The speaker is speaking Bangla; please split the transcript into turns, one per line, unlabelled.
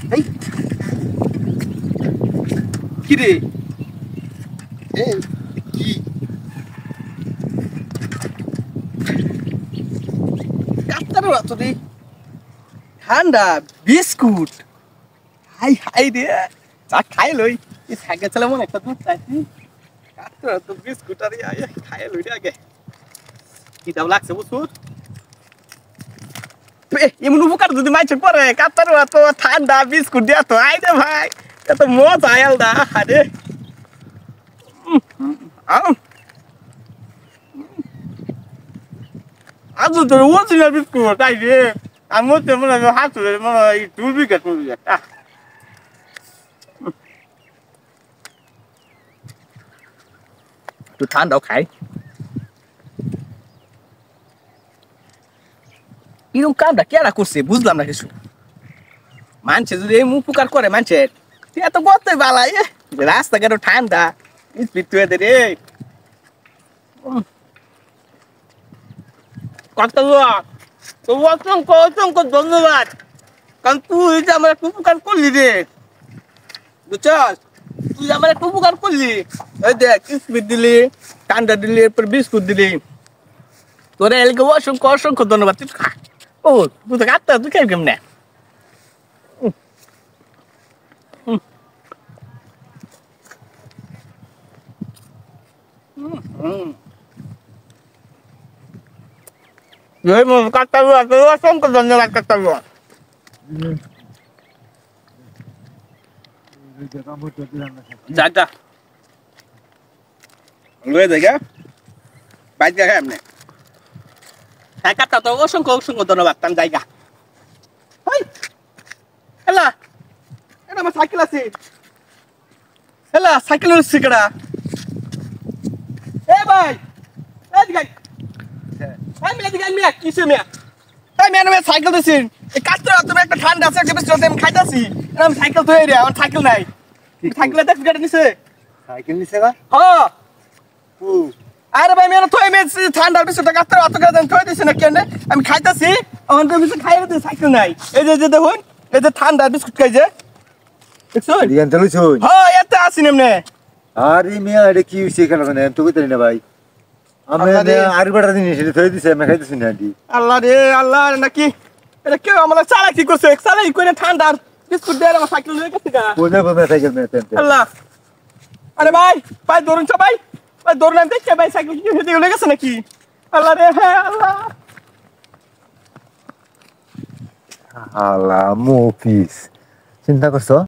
এই কি রে এই কি কাটতারো তো রে ঠান্ডা বিস্কুট হাই হাই রে চা খাই লই এই সাইকেল চালা মনে একটা দুধ চাইছি কাটতারো তো বিস্কুট আর খাই লই রে আগে কি দাম লাগছে বুঝছো এমন উপকার যদি মাইছে পরে কাটতারো তো ঠান্ডা বিস্কুট দিয়া তো আই রে ভাই এত মজা আলদা আরে আজু তো ওজিনাল বিস্কুট তাই রে আমি তো মনে হয় হাত ধরে মনে হয় টুবিকেট একটু ঠান্ডাও খাই এরকম কামটা কেডা করছে বুঝলাম না কিছু মানছে যদি এই উপকার করে মানছে এত বলতে বালাই রাস্তাঘাট ঠান্ডা স্পিড তুই রে কত তো অসংখ্য অসংখ্য ধন্যবাদ কারণ তুই যে আমার একটু উপকার করলি রে বুঝছস তুই আমার একটু উপকার করলি ওই দেখ স্পিড দিলি ঠান্ডা দিলি এরপর বিস্কুট দিলি তোরা এলাকে অসংখ্য অসংখ্য ধন্যবাদ তুই খা ও তুই তো খাতা তুই খাই কেমনে কাটতে অসংখ্য ধন্যবাদ কাটতে জায়গা লয়ে জায়গা বাইক জায়গা এমনি হ্যাঁ কাটতে তো অসংখ্য অসংখ্য ধন্যবাদ তার জায়গা হেলা এটা আমার সাইকেল আছে হেলা সাইকেল হচ্ছে কেডা এ ভাই এদিকে ভাই মেয়ে দিকে মিয়া কিসে মিয়া তাই মেয়ে মেয়ে সাইকেল দিছেন এই কাটতে তুমি একটা ঠান্ডা আছে একটা বিস্কুট আমি খাইতাছি আমি সাইকেল তো রে আমার সাইকেল নাই সাইকেলে দেখ গাড়ি নিছে
সাইকেল নিছে গা
হ্যাঁ
ও
আরে ভাই মেয়ে তো আমি ঠান্ডা বিস্কুট কাটতে অত করে থই দিছি না কেন আমি খাইতাছি আমার তো বিস্কুট খাইয়ে দিই সাইকেল নাই এই যে দেখুন এই যে ঠান্ডা বিস্কুট খাইছে দেখছো
রিয়ান চালুছুন
হ্যাঁ এত আসি নেমনে
আরে মিয়া এটা কি হইছে কেন না আমি তো কইতে না ভাই আমি আর বড় দিন এসে থই দিছে আমি খাইতেছি না দি
আল্লাহ রে আল্লাহ নাকি এটা কেউ আমার চালা কি করছে চালাই কইনা ঠান্ডা বিস্কুট দিয়ে আমার সাইকেল লয়ে গেছে গা
কোনে সাইকেল মে তেন
আল্লাহ আরে ভাই ভাই ধরুন সবাই ভাই ধরুন আমি দেখছি ভাই সাইকেল কি হেঁটে গেলে গেছে নাকি আল্লাহ রে হ্যাঁ আল্লাহ
আল্লাহ মুফিস চিন্তা করছো